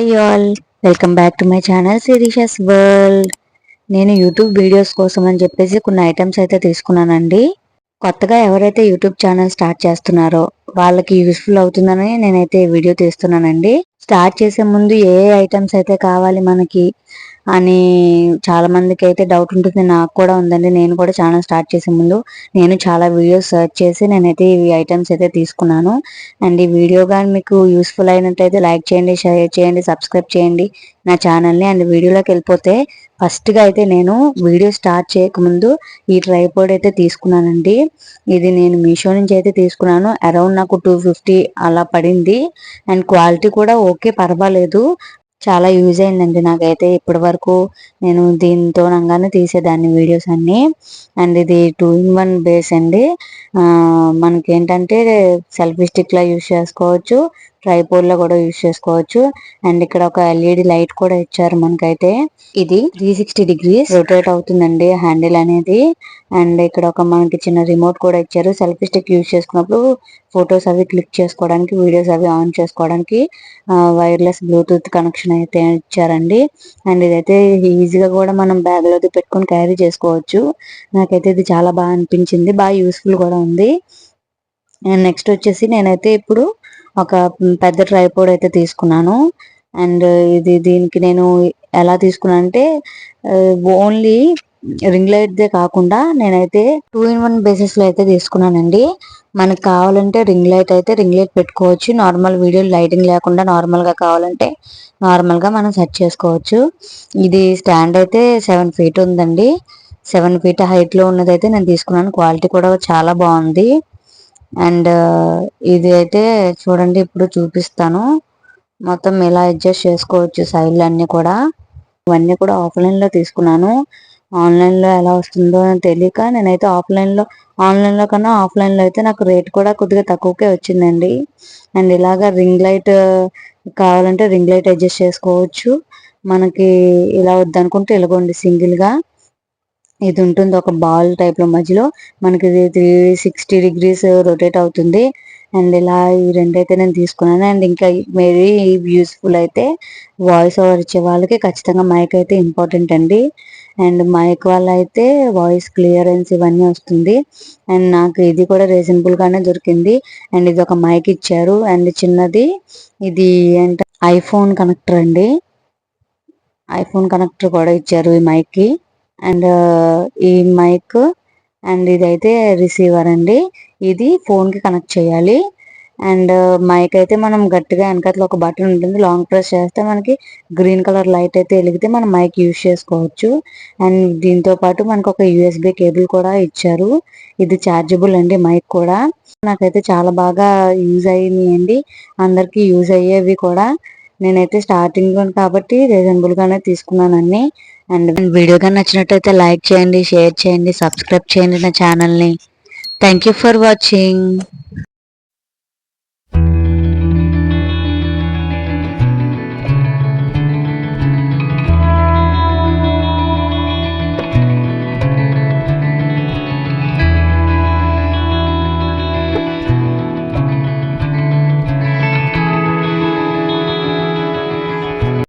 Hi all, welcome back to my channel Sirisha's world. నేను YouTube videos కోసం అని చెప్పేసి కొన్ని ఐటమ్స్ అయితే తీసుకున్నానండి. కొత్తగా ఎవరైతే యూట్యూబ్ ఛానల్ స్టార్ట్ చేస్తున్నారో వాళ్ళకి యూస్ఫుల్ అవుతుందని నేనైతే వీడియో తీస్తున్నానండి. స్టార్ట్ చేసే ముందు ఏ ఐటమ్స్ అయితే కావాలి మనకి అని చాలా మందికి అయితే డౌట్ ఉంటుంది. నాకు కూడా ఉందండి. నేను కూడా ఛానల్ స్టార్ట్ చేసే ముందు నేను చాలా వీడియోస్ సెర్చ్ చేసి నేనైతే ఈ ఐటమ్స్ అయితే తీసుకున్నాను. అండ్ ఈ వీడియో కానీ మీకు యూస్ఫుల్ అయినట్టయితే లైక్ చేయండి, షేర్ చేయండి, సబ్స్క్రైబ్ చేయండి నా ఛానల్ని. అండ్ వీడియోలోకి వెళ్ళిపోతే ఫస్ట్గా అయితే నేను వీడియో స్టార్ట్ చేయకముందు ఈ ట్రైపాడ్ అయితే తీసుకున్నానండి. ఇది నేను మీషో నుంచి అయితే తీసుకున్నాను. అరౌండ్ నాకు 250 అలా పడింది. అండ్ క్వాలిటీ కూడా ఓకే, పర్వాలేదు, చాలా యూజ్ అయిందండి నాకైతే. ఇప్పటి వరకు నేను దీంతో నంగానే తీసేదాన్ని వీడియోస్ అన్ని. అండ్ ఇది 2-in-1 బేస్ అండి. మనకి ఏంటంటే సెల్ఫీ స్టిక్ లా యూజ్ చేసుకోవచ్చు, ట్రైపోడ్ లో కూడా యూజ్ చేసుకోవచ్చు. అండ్ ఇక్కడ ఒక ఎల్ఈడి లైట్ కూడా ఇచ్చారు మనకైతే. ఇది 360 డిగ్రీస్ రొటేట్ అవుతుందండి హ్యాండిల్ అనేది. అండ్ ఇక్కడ ఒక మనకి చిన్న రిమోట్ కూడా ఇచ్చారు. సెల్ఫీ స్టిక్ యూజ్ చేసుకున్నప్పుడు ఫొటోస్ అవి క్లిక్ చేసుకోవడానికి, వీడియోస్ అవి ఆన్ చేసుకోవడానికి వైర్లెస్ బ్లూటూత్ కనెక్షన్ అయితే ఇచ్చారండి. అండ్ ఇదైతే ఈజీగా కూడా మనం బ్యాగ్ లోకి పెట్టుకొని క్యారీ చేసుకోవచ్చు. నాకైతే ఇది చాలా బాగా అనిపించింది, బాగా యూస్ఫుల్ కూడా ఉంది. అండ్ నెక్స్ట్ వచ్చేసి నేనైతే ఇప్పుడు ఒక పెద్ద ట్రైపోడ్ అయితే తీసుకున్నాను. అండ్ దీనికి నేను ఎలా తీసుకున్నాను అంటే ఓన్లీ రింగ్ లైట్ దే కాకుండా నేనైతే 2-in-1 బేసిస్ లో అయితే తీసుకున్నానండి. మనకు కావాలంటే రింగ్ లైట్ అయితే రింగ్ లైట్ పెట్టుకోవచ్చు. నార్మల్ వీడియో లైటింగ్ లేకుండా నార్మల్ గా కావాలంటే నార్మల్ గా మనం సెట్ చేసుకోవచ్చు. ఇది స్టాండ్ అయితే 7 feet ఉందండి. 7 feet హైట్ లో ఉన్నదైతే నేను తీసుకున్నాను. క్వాలిటీ కూడా చాలా బాగుంది. అండ్ ఇది అయితే చూడండి, ఇప్పుడు చూపిస్తాను. మొత్తం ఇలా అడ్జస్ట్ చేసుకోవచ్చు సైడ్లు అన్ని కూడా. ఇవన్నీ కూడా ఆఫ్లైన్ లో తీసుకున్నాను. ఆన్లైన్ లో ఎలా వస్తుందో తెలియక నేనైతే ఆన్లైన్ లో కన్నా ఆఫ్లైన్ లో అయితే నాకు రేట్ కూడా కొద్దిగా తక్కువకే వచ్చిందండి. అండ్ ఇలాగా రింగ్ లైట్ కావాలంటే రింగ్ లైట్ అడ్జస్ట్ చేసుకోవచ్చు. మనకి ఇలా వద్దనుకుంటే ఇలాగోండి సింగిల్ గా ఇది ఉంటుంది, ఒక బాల్ టైప్ లో మధ్యలో మనకి 360 డిగ్రీస్ రొటేట్ అవుతుంది. అండ్ ఇలా ఈ రెండైతే నేను తీసుకున్నాను. అండ్ ఇంకా మేబీ యూస్ఫుల్ అయితే వాయిస్ ఓవర్ ఇచ్చే వాళ్ళకి ఖచ్చితంగా మైక్ అయితే ఇంపార్టెంట్ అండి. అండ్ మైక్ వల్ల అయితే వాయిస్ క్లియరెన్స్ ఇవన్నీ వస్తుంది. అండ్ నాకు ఇది కూడా రీజనబుల్ గానే దొరికింది. అండ్ ఇది ఒక మైక్ ఇచ్చారు. అండ్ చిన్నది ఇది అంటే ఐఫోన్ కనెక్టర్ అండి. ఐఫోన్ కనెక్టర్ కూడా ఇచ్చారు ఈ మైక్ కి. అండ్ ఈ మైక్ అండ్ ఇదైతే రిసీవర్ అండి. ఇది ఫోన్ కి కనెక్ట్ చేయాలి. అండ్ మైక్ అయితే మనం గట్టిగా వెనకట్లో ఒక బటన్ ఉంటుంది, లాంగ్ ప్రెస్ చేస్తే మనకి గ్రీన్ కలర్ లైట్ అయితే వెలిగితే మనం మైక్ యూజ్ చేసుకోవచ్చు. అండ్ దీంతో పాటు మనకు ఒక యూఎస్బి కేబుల్ కూడా ఇచ్చారు. ఇది చార్జబుల్ అండి మైక్ కూడా. నాకైతే చాలా బాగా యూజ్ అయ్యింది, అందరికి యూజ్ అయ్యేవి కూడా. నేనైతే స్టార్టింగ్ కాబట్టి రీజనబుల్ గానే తీసుకున్నానండి. అండ్ వీడియో కానీ నచ్చినట్టయితే లైక్ చేయండి, షేర్ చేయండి, సబ్స్క్రైబ్ చేయండి నా ఛానల్ని. Thank you for watching.